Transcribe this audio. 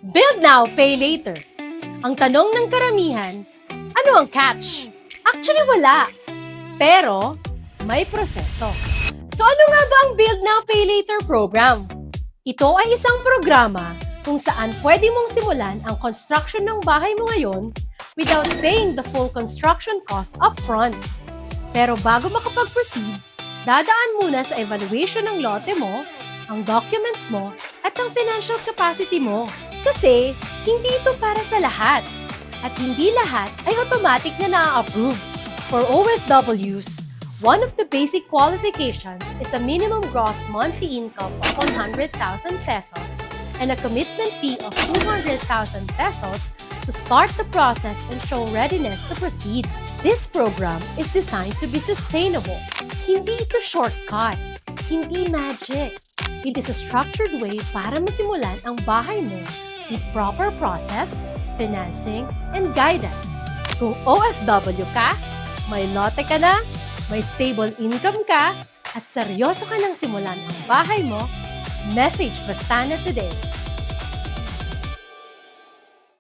Build now, pay later. Ang tanong ng karamihan, ano ang catch? Actually, wala. Pero, may proseso. So ano nga ba ang Build Now, Pay Later program? Ito ay isang programa kung saan pwede mong simulan ang construction ng bahay mo ngayon without paying the full construction cost upfront. Pero bago makapag-proceed, dadaan muna sa evaluation ng lote mo, ang documents mo, at ang financial capacity mo. Kasi, hindi ito para sa lahat. At hindi lahat ay automatic na na-approve. For OFWs, one of the basic qualifications is a minimum gross monthly income of 100,000 pesos and a commitment fee of 200,000 pesos to start the process and show readiness to proceed. This program is designed to be sustainable. Hindi ito shortcut. Hindi magic. It is a structured way para masimulan ang bahay mo with proper process, financing, and guidance. Kung OFW ka, may lote ka na, may stable income ka, at seryoso ka nang simulan ang bahay mo, message Vastana today.